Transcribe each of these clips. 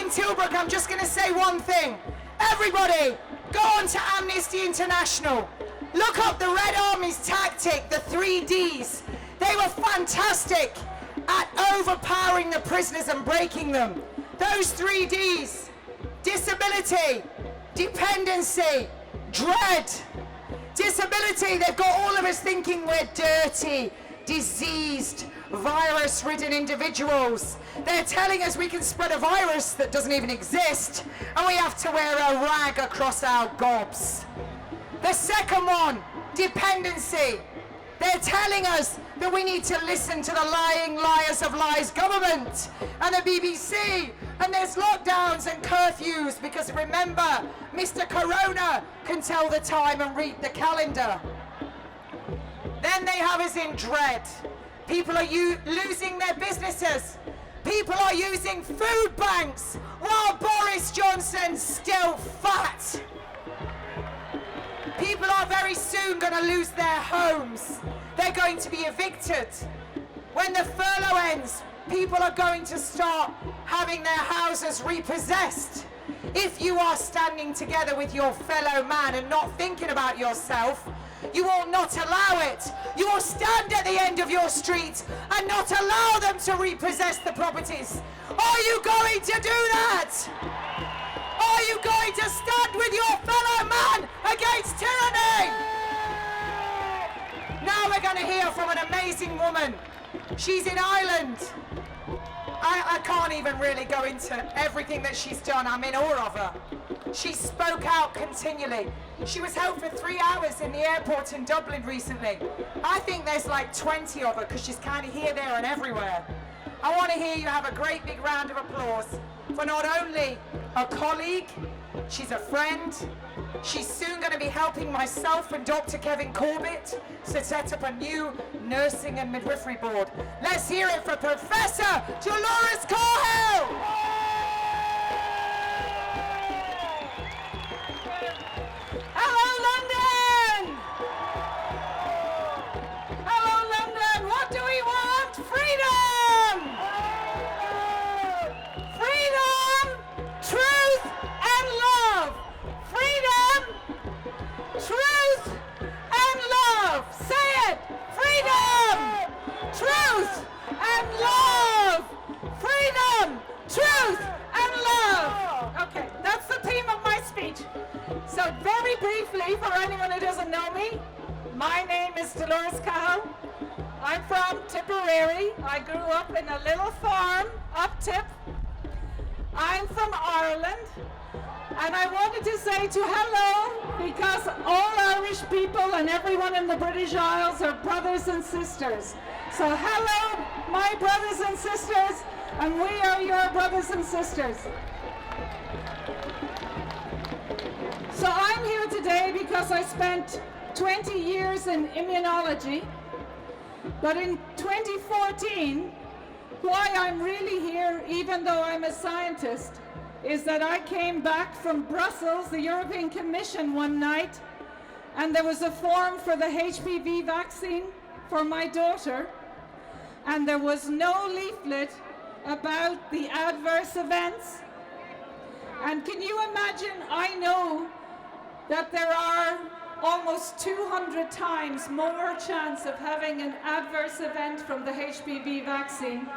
in Tilbrook, I'm just going to say one thing. Everybody, go on to Amnesty International. Look up the Red Army's tactic, the 3Ds. They were fantastic at overpowering the prisoners and breaking them. Those 3Ds, disability, dependency, dread. Disability, they've got all of us thinking we're dirty, diseased, virus-ridden individuals. They're telling us we can spread a virus that doesn't even exist, and we have to wear a rag across our gobs. The second one, dependency. They're telling us that we need to listen to the lying liars of lies government and the BBC, and there's lockdowns and curfews because remember, Mr. Corona can tell the time and read the calendar. Then they have us in dread. People are losing their businesses. People are using food banks while Boris Johnson's still fat. People are very soon going to lose their homes. They're going to be evicted. When the furlough ends, people are going to start having their houses repossessed. If you are standing together with your fellow man and not thinking about yourself, you will not allow it. You will stand at the end of your street and not allow them to repossess the properties. Are you going to do that? Are you going to stand with your fellow man against tyranny? Now we're going to hear from an amazing woman. She's in Ireland. I can't even really go into everything that she's done. I'm in awe of her. She spoke out continually. She was held for 3 hours in the airport in Dublin recently. I think there's like 20 of her because she's kind of here, there and everywhere. I want to hear you have a great big round of applause for not only a colleague, she's a friend, she's soon going to be helping myself and Dr. Kevin Corbett to set up a new nursing and midwifery board. Let's hear it for Professor Dolores Cahill! Hello, London! Hello, London! What do we want? Freedom! Freedom, truth, and love. Freedom, truth, and love. Say it. Freedom, truth, and love. Freedom, truth, and love. Okay, that's the theme of my speech. So very briefly, for anyone who doesn't know me, my name is Dolores Cahill. I'm from Tipperary. I grew up in a little farm up Tip. I'm from Ireland, and I wanted to say to hello because all Irish people and everyone in the British Isles are brothers and sisters. So hello, my brothers and sisters, and we are your brothers and sisters. So I'm here today because I spent 20 years in immunology, but in 2014, why I'm really here, even though I'm a scientist, is that I came back from Brussels, the European Commission, one night, and there was a form for the HPV vaccine for my daughter, and there was no leaflet about the adverse events. And can you imagine, I know that there are almost 200 times more chance of having an adverse event from the HPV vaccine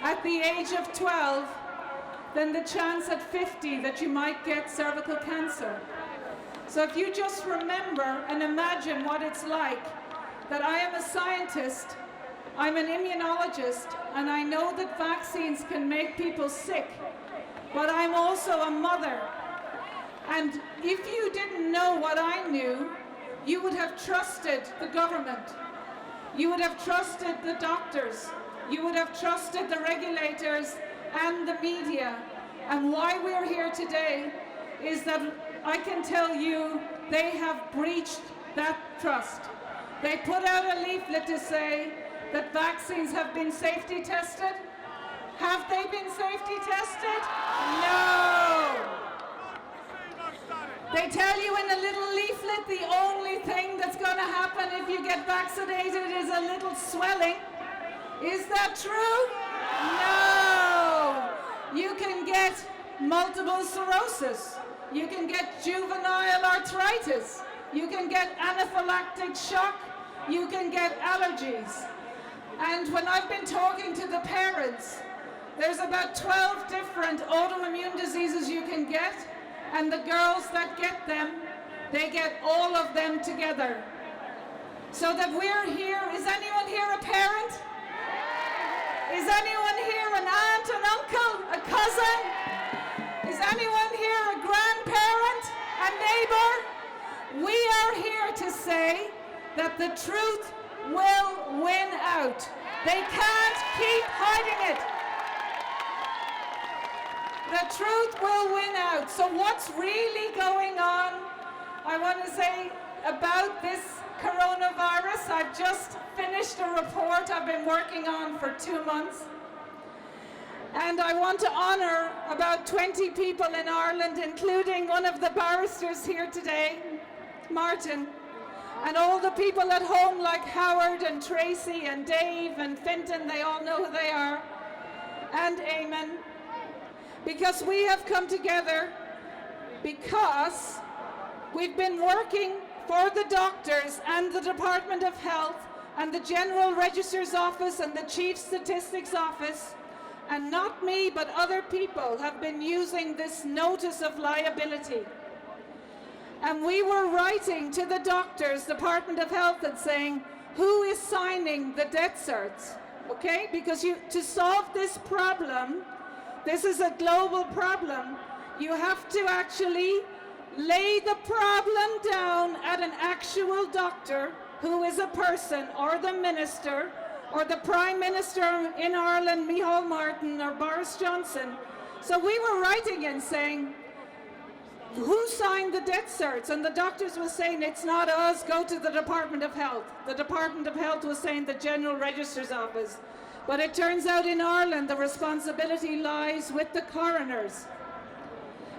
at the age of 12 than the chance at 50 that you might get cervical cancer. So if you just remember and imagine what it's like, that I am a scientist, I'm an immunologist, and I know that vaccines can make people sick, but I'm also a mother. And if you didn't know what I knew, you would have trusted the government. You would have trusted the doctors. You would have trusted the regulators and the media. And why we're here today is that I can tell you they have breached that trust. They put out a leaflet to say that vaccines have been safety tested. Have they been safety tested? No. They tell you in the little leaflet the only thing that's going to happen if you get vaccinated is a little swelling. Is that true? No! You can get multiple sclerosis. You can get juvenile arthritis. You can get anaphylactic shock. You can get allergies. And when I've been talking to the parents, there's about 12 different autoimmune diseases you can get, and the girls that get them, they get all of them together. So that we're here, is anyone here a parent? Is anyone here an aunt, an uncle, a cousin? Is anyone here a grandparent, a neighbor? We are here to say that the truth will win out. They can't keep hiding it. The truth will win out. So what's really going on? I want to say about this coronavirus, I've just finished a report I've been working on for 2 months. And I want to honor about 20 people in Ireland, including one of the barristers here today, Martin, and all the people at home like Howard and Tracy and Dave and Fintan, they all know who they are, and Eamon, because we have come together because we've been working for the doctors and the Department of Health and the General Register's Office and the Chief Statistics Office, and not me but other people have been using this notice of liability. And we were writing to the doctors, Department of Health, and saying, who is signing the death certs? Okay, because to solve this problem, this is a global problem, you have to actually lay the problem down at an actual doctor who is a person, or the minister, or the Prime Minister in Ireland, Micheál Martin, or Boris Johnson. So we were writing and saying, who signed the death certs? And the doctors were saying, it's not us, go to the Department of Health. The Department of Health was saying the General Register's Office. But it turns out in Ireland, the responsibility lies with the coroners.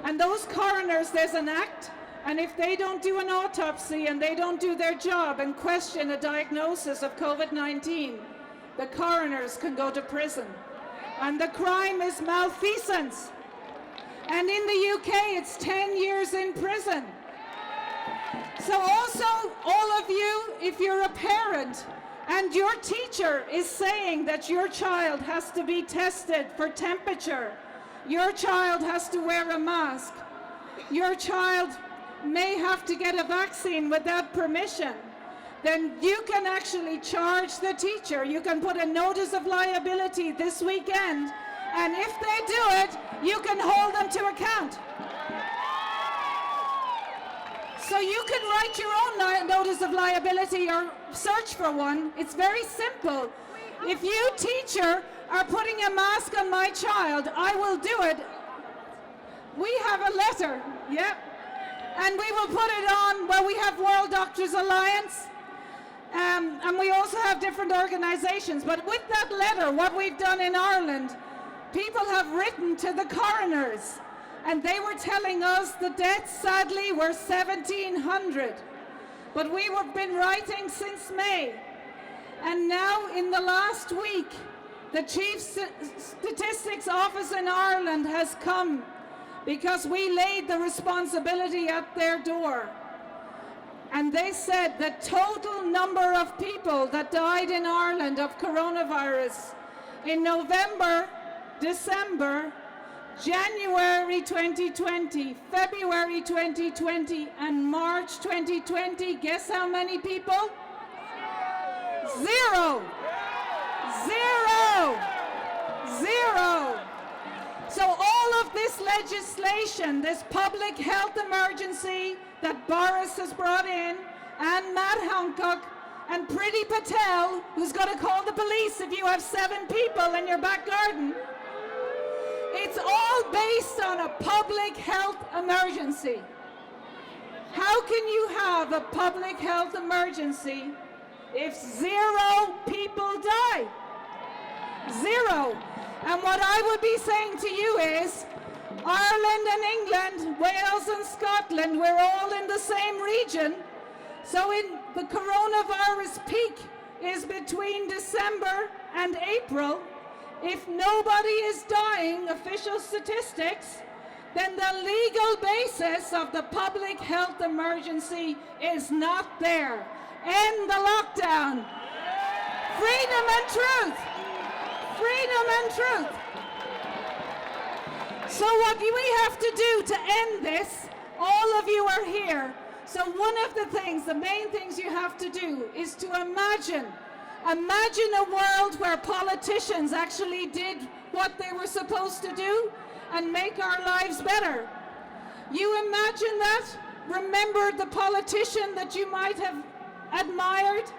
And those coroners, there's an act, and if they don't do an autopsy and they don't do their job and question a diagnosis of COVID-19, the coroners can go to prison. And the crime is malfeasance. And in the UK, it's 10 years in prison. So also, all of you, if you're a parent and your teacher is saying that your child has to be tested for temperature, your child has to wear a mask, your child may have to get a vaccine without permission, then you can actually charge the teacher. You can put a notice of liability this weekend, and if they do it, you can hold them to account. So you can write your own notice of liability or search for one. It's very simple. If you, teacher, are putting a mask on my child, I will do it. We have a letter, yeah, and we will put it on where we have World Doctors Alliance, and we also have different organizations. But with that letter, what we've done in Ireland, people have written to the coroners, and they were telling us the deaths, sadly, were 1,700. But we have been writing since May. And now, in the last week, the Chief Statistics Office in Ireland has come because we laid the responsibility at their door. And they said the total number of people that died in Ireland of coronavirus in November, December, January 2020, February 2020, and March 2020, guess how many people? Zero. Zero. Zero. So all of this legislation, this public health emergency that Boris has brought in, and Matt Hancock, and Priti Patel, who's going to call the police if you have 7 people in your back garden, it's all based on a public health emergency. How can you have a public health emergency if 0 people die? 0. And what I would be saying to you is, Ireland and England, Wales and Scotland, we're all in the same region. So in the coronavirus peak is between December and April. If nobody is dying, official statistics, then the legal basis of the public health emergency is not there. End the lockdown. Freedom and truth. Freedom and truth. So what we have to do to end this, all of you are here. So one of the things, the main things you have to do is to imagine a world where politicians actually did what they were supposed to do and make our lives better. You imagine that? Remember the politician that you might have admired?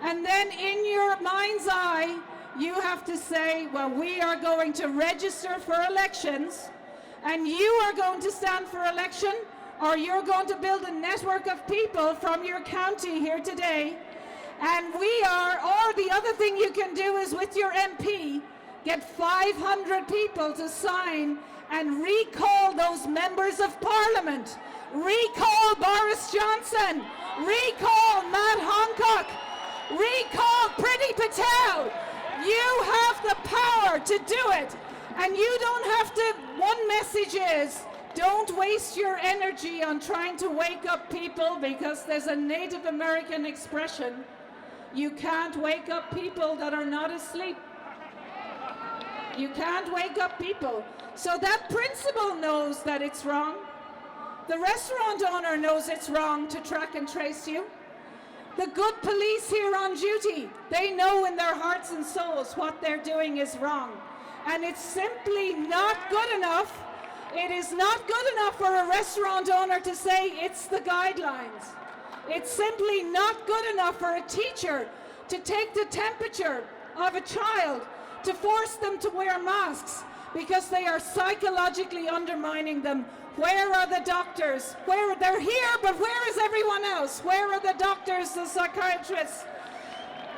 And then in your mind's eye, you have to say, well, we are going to register for elections, and you are going to stand for election, or you're going to build a network of people from your county here today. And we are, or the other thing you can do is with your MP, get 500 people to sign and recall those members of Parliament. Recall Boris Johnson. Recall Matt Hancock. Recall Priti Patel. You have the power to do it. And you don't have to, one message is, don't waste your energy on trying to wake up people, because there's a Native American expression, you can't wake up people that are not asleep. You can't wake up people. So that principal knows that it's wrong. The restaurant owner knows it's wrong to track and trace you. The good police here on duty, they know in their hearts and souls what they're doing is wrong. And it's simply not good enough. It is not good enough for a restaurant owner to say it's the guidelines. It's simply not good enough for a teacher to take the temperature of a child, to force them to wear masks, because they are psychologically undermining them. Where are the doctors? Where they're here, but where is everyone else? Where are the doctors, the psychiatrists?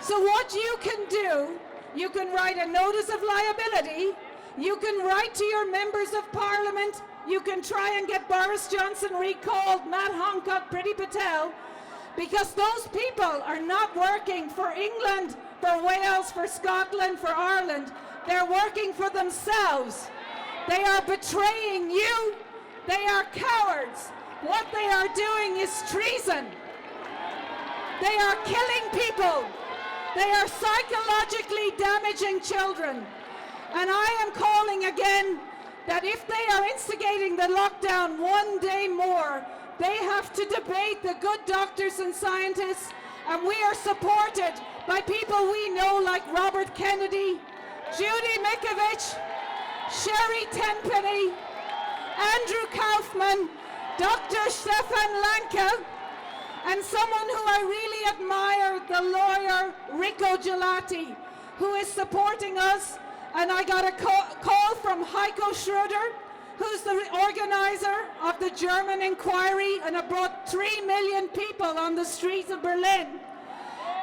So what you can do, you can write a notice of liability, you can write to your members of Parliament, you can try and get Boris Johnson recalled, Matt Hancock, Priti Patel, because those people are not working for England, for Wales, for Scotland, for Ireland. They're working for themselves. They are betraying you. They are cowards. What they are doing is treason. They are killing people. They are psychologically damaging children. And I am calling again that if they are instigating the lockdown one day more, they have to debate the good doctors and scientists, and we are supported by people we know like Robert Kennedy, Judy Mikovich, Sherry Tenpenny, Andrew Kaufman, Dr. Stefan Lanka, and someone who I really admire, the lawyer Rico Gelati, who is supporting us. And I got a call from Heiko Schröder, who's the organizer of the German inquiry, and it brought 3 million people on the streets of Berlin.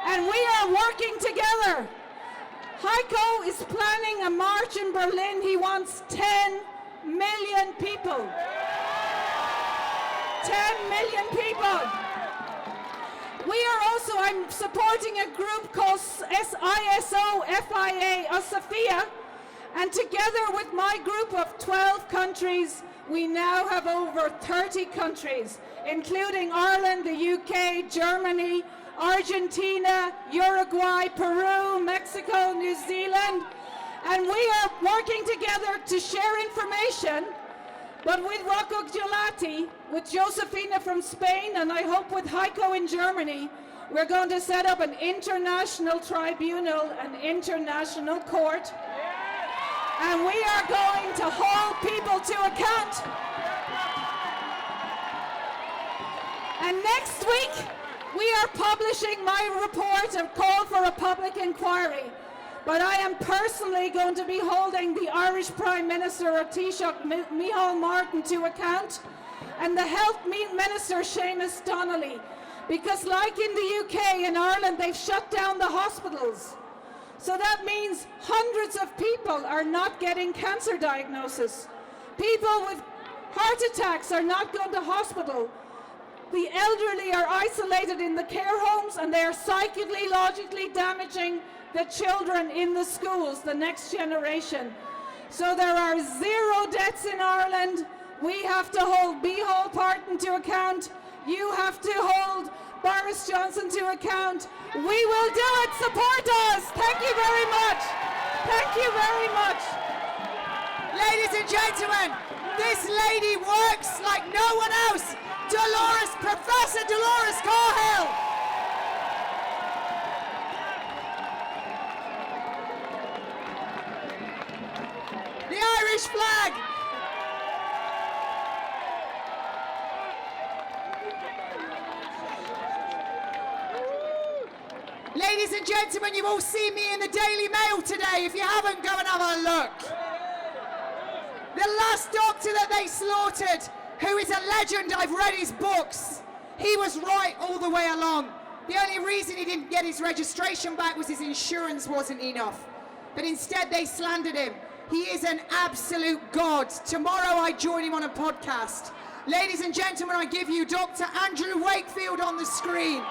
And we are working together. Heiko is planning a march in Berlin. He wants 10 million people. 10 million people. We are also, I'm supporting a group called ISO-FIA, Sophia, and together with my group of 12 countries, we now have over 30 countries, including Ireland, the UK, Germany, Argentina, Uruguay, Peru, Mexico, New Zealand, and we are working together to share information, but with Rocco Gelati, with Josefina from Spain, and I hope with Heiko in Germany, we're going to set up an international tribunal, an international court, and we are going to hold people to account. And next week, we are publishing my report of call for a public inquiry. But I am personally going to be holding the Irish Prime Minister, Taoiseach Micheál Martin, to account, and the Health Minister, Seamus Donnelly, because like in the UK and Ireland, they've shut down the hospitals. So that means hundreds of people are not getting cancer diagnosis. People with heart attacks are not going to hospital. The elderly are isolated in the care homes, and they are psychologically damaging the children in the schools, the next generation. So there are 0 deaths in Ireland, We have to hold B. Hall Parton to account. You have to hold Boris Johnson to account. We will do it. Support us. Thank you very much. Thank you very much. Ladies and gentlemen, this lady works like no one else. Professor Dolores Cahill. The Irish flag. Ladies and gentlemen, you've all seen me in the Daily Mail today. If you haven't, go and have a look. The last doctor that they slaughtered, who is a legend, I've read his books. He was right all the way along. The only reason he didn't get his registration back was his insurance wasn't enough. But instead they slandered him. He is an absolute god. Tomorrow I join him on a podcast. Ladies and gentlemen, I give you Dr. Andrew Wakefield on the screen.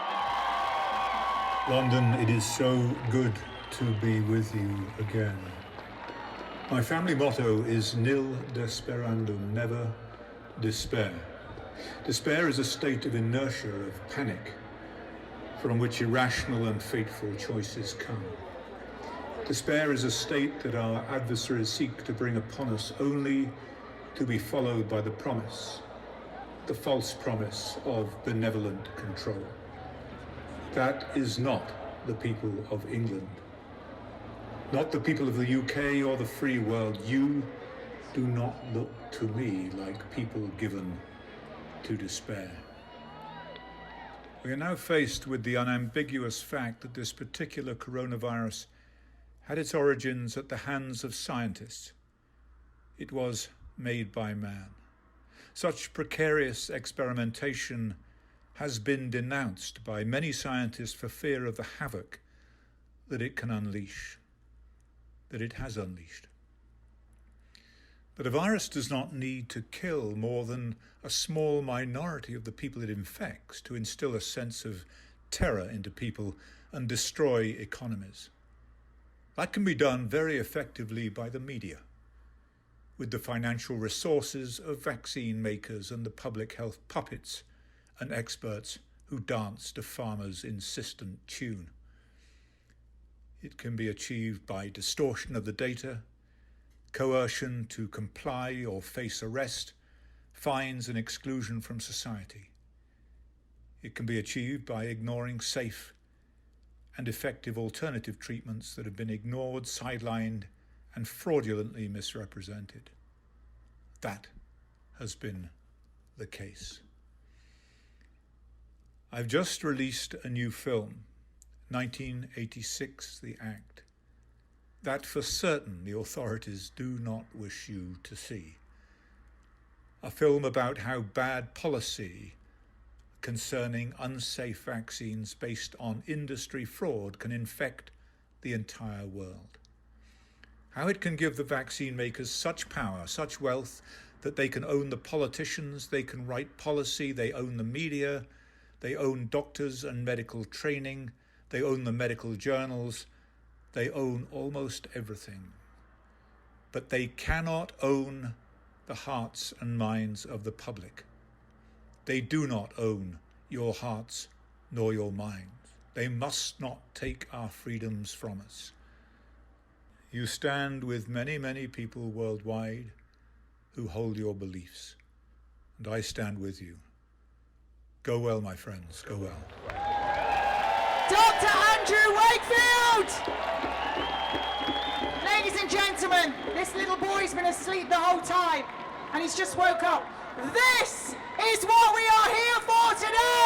London, it is so good to be with you again. My family motto is nil desperandum, never despair. Despair is a state of inertia, of panic, from which irrational and fateful choices come. Despair is a state that our adversaries seek to bring upon us, only to be followed by the promise, the false promise of benevolent control. That is not the people of England, not the people of the UK or the free world. You do not look to me like people given to despair. We are now faced with the unambiguous fact that this particular coronavirus had its origins at the hands of scientists. It was made by man. Such precarious experimentation has been denounced by many scientists for fear of the havoc that it can unleash, that it has unleashed. But a virus does not need to kill more than a small minority of the people it infects to instill a sense of terror into people and destroy economies. That can be done very effectively by the media, with the financial resources of vaccine makers and the public health puppets and experts who dance to farmers' insistent tune. It can be achieved by distortion of the data, coercion to comply or face arrest, fines and exclusion from society. It can be achieved by ignoring safe and effective alternative treatments that have been ignored, sidelined, and fraudulently misrepresented. That has been the case. I've just released a new film, 1986, The Act, that for certain the authorities do not wish you to see. A film about how bad policy concerning unsafe vaccines based on industry fraud can infect the entire world. How it can give the vaccine makers such power, such wealth, that they can own the politicians, they can write policy, they own the media, they own doctors and medical training, they own the medical journals, they own almost everything. But they cannot own the hearts and minds of the public. They do not own your hearts nor your minds. They must not take our freedoms from us. You stand with many, many people worldwide who hold your beliefs, and I stand with you. Go well, my friends, go well. Dr. Andrew Wakefield! Ladies and gentlemen, this little boy's been asleep the whole time, and he's just woke up. This is what we are here for today!